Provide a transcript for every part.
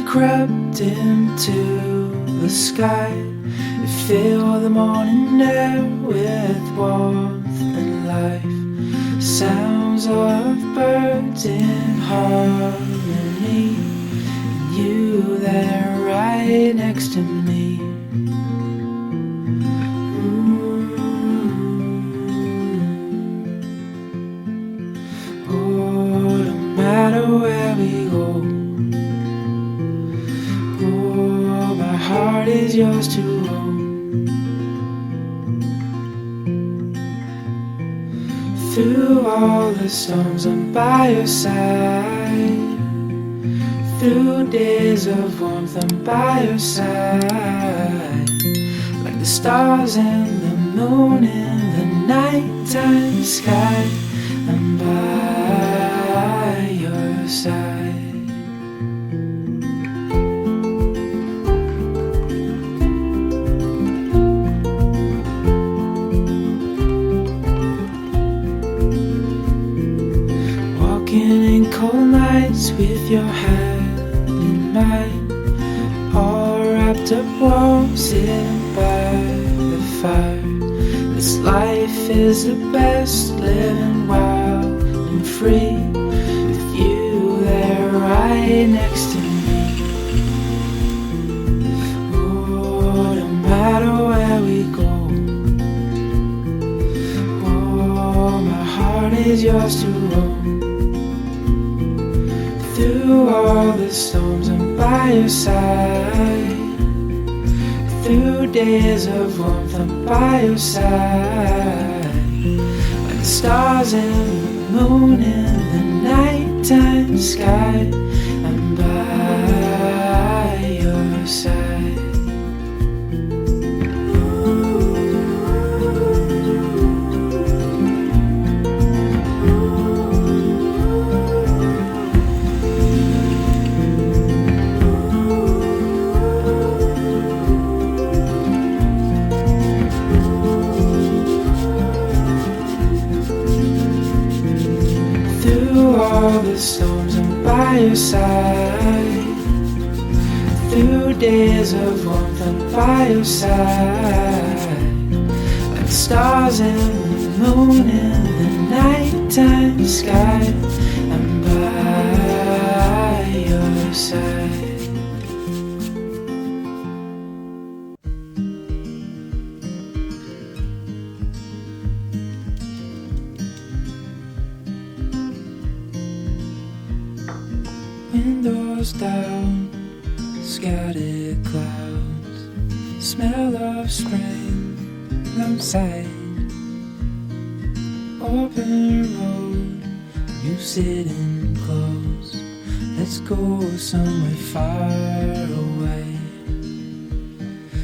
crept into the sky. It filled the morning air with warmth and life. Sounds of birds in harmony, and you there right next to me. Oh, no matter where we go, oh, my heart is yours to hold. Through all the storms, I'm by your side. Through days of warmth, I'm by your side. Like the stars and the moon in the nighttime sky, I'm by your side. Cold nights with your hand in mine, all wrapped up warm, sitting by the fire. This life is the best, living wild and free, with you there right next to me. Oh, no matter where we go, oh, my heart is yours to hold. Through all the storms, I'm by your side. Through days of warmth, I'm by your side. Like the stars and the moon in the nighttime sky, I'm by your side. All the storms, I'm by your side. Through days of warmth, I'm by your side. Like the stars and the moon in the nighttime sky, I'm by your side. Windows down, scattered clouds, smell of spring outside. Open road, you sitting close. Let's go somewhere far away.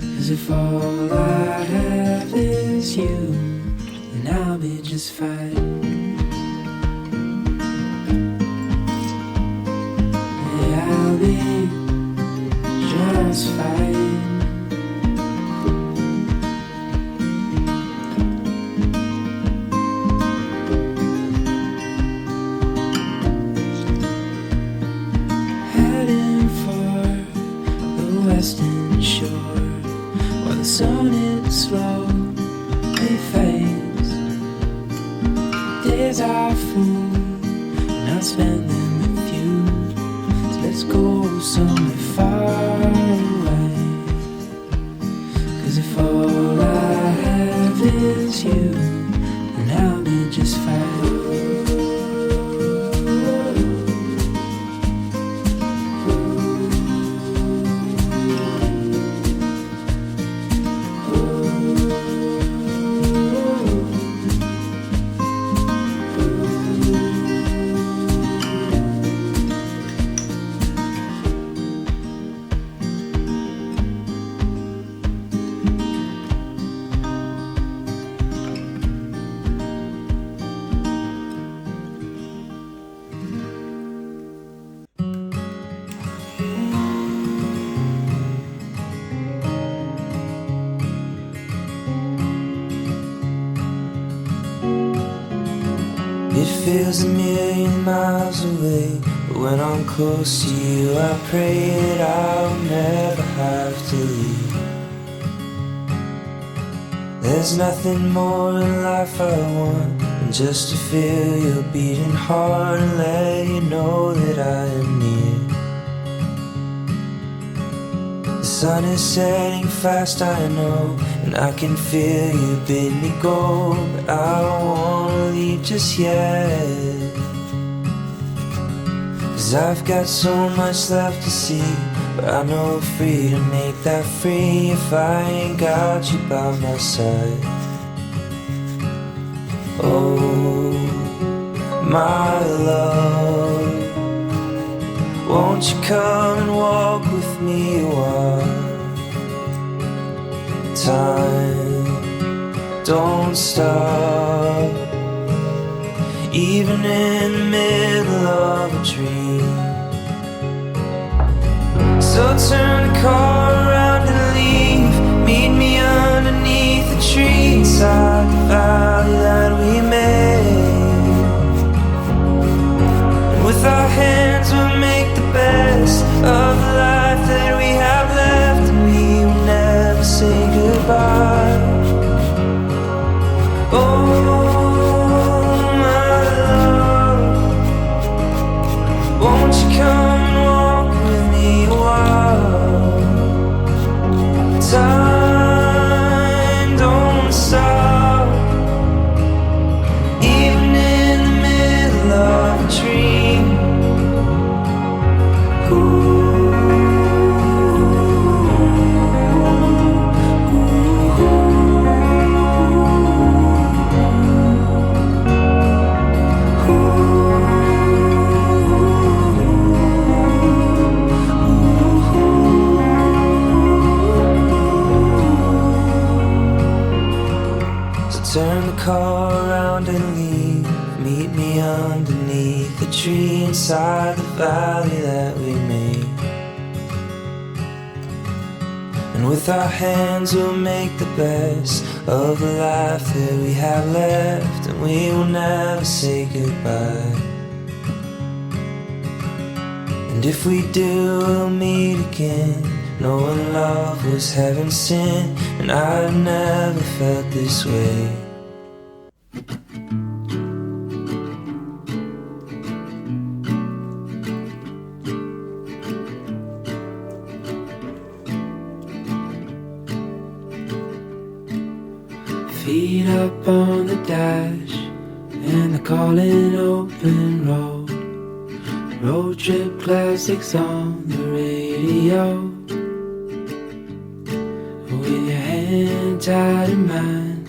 'Cause if all I have is you, then I'll be just fine. I'll be just fine. Heading for the western shore, while the sun it slowly fades. Days are full, and I'll spend them with you. Let's go somewhere far away. 'Cause if all I have is you, then I'll be just fine. It feels a million miles away, but when I'm close to you, I pray that I'll never have to leave. There's nothing more in life I want than just to feel your beating heart and let you know that I am near. The sun is setting fast, I know, and I can feel you bid me go, but I don't wanna leave just yet. 'Cause I've got so much left to see, but I know freedom ain't that free if I ain't got you by my side. Oh, my love, won't you come and walk with me a while? Time don't stop, even in the middle of a dream. So turn the car around and leave. Meet me underneath the tree inside the valley that we made. And with our hands we'll make the best of the life that we have left, and we will never say goodbye. Oh, my love, won't you come and walk with me a while? Time don't stop, even in the middle of a dream. Turn the car around and leave. Meet me underneath the tree inside the valley that we made. And with our hands we'll make the best of the life that we have left, and we will never say goodbye. And if we do, we'll meet again, knowing love was heaven sent, and I've never felt this way. Feet up on the dash, and the calling open road. Road trip classics on the radio. With your hand tied in mine,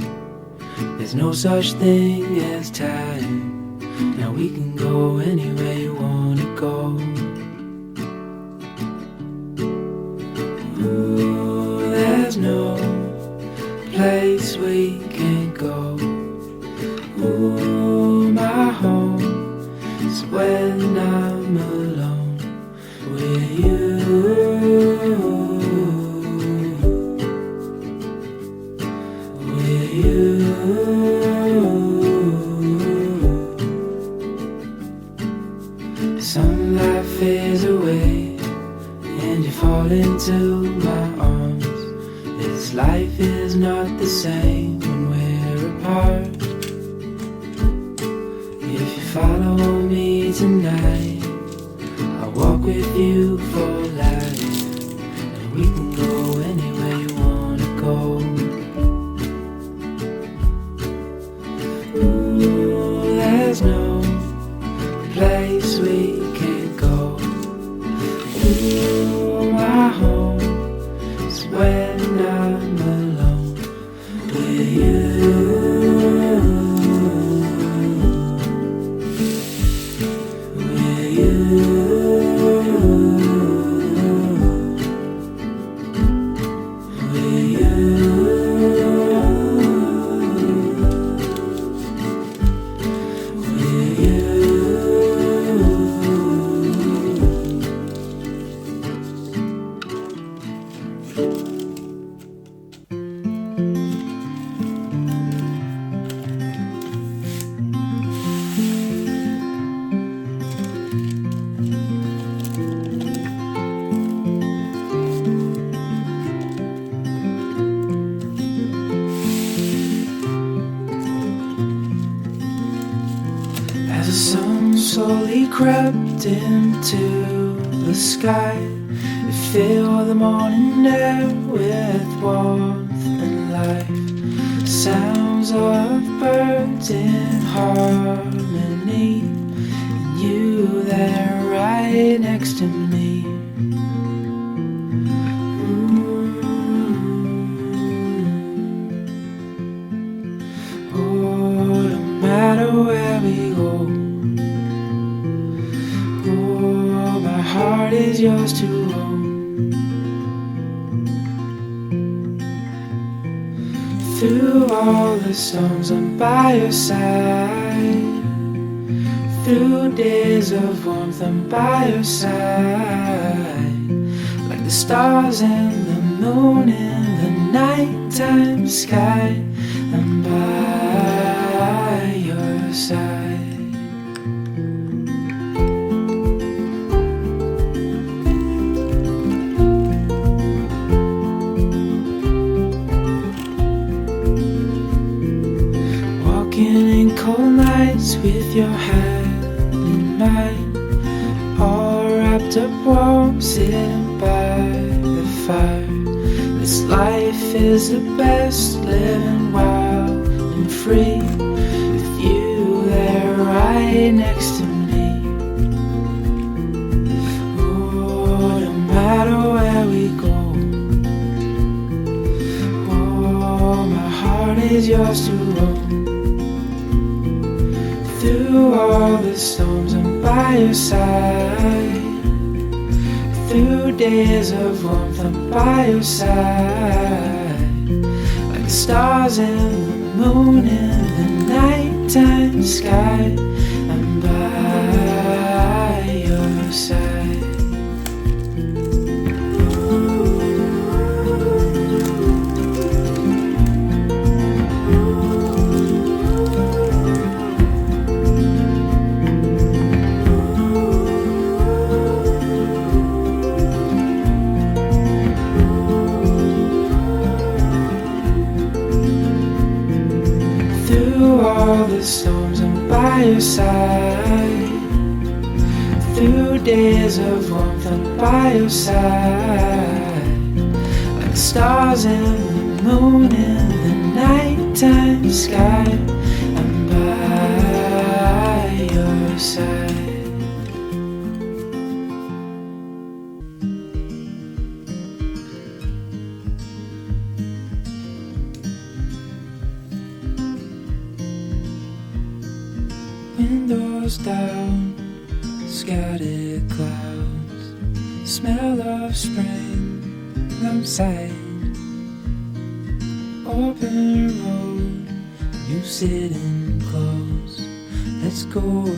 there's no such thing as time. Now we can go anywhere you wanna go. Ooh, there's no place we can't go. Ooh, my home is when I'm alone with you. With you. Sunlight fades away and you fall into my arms. This life is not the same when we're apart. If you follow me tonight, I'll walk with you for life, and we can go anywhere you wanna go. Ooh, there's no place we can't go. Ooh, my home is when I'm alone with you. With you. With you. sun slowly crept into the sky. It filled the morning air with warmth and life. Sounds of birds in harmony, and you there right next to me. Oh, no matter where we go, oh, my heart is yours to hold. Through all the storms, I'm by your side. Through days of warmth, I'm by your side. Like the stars and the moon in the nighttime sky, I'm by your side. Walking in cold nights with your hand in mine, all wrapped up warm, sitting by the fire. This life is the best, living wild and free, with you there right next to me. Oh, no matter where we go, oh, my heart is yours to hold. Through all the storms, I'm by your side. Through days of warmth, I'm by your side. Like the stars and the moon in the nighttime sky, I'm by your side. Through all the storms, I'm by your side. Through days of warmth, I'm by your side. Like the stars and the moon in the nighttime sky, I'm by your side. Windows down, scattered clouds, smell of spring outside. Open road, you sitting close. Let's go.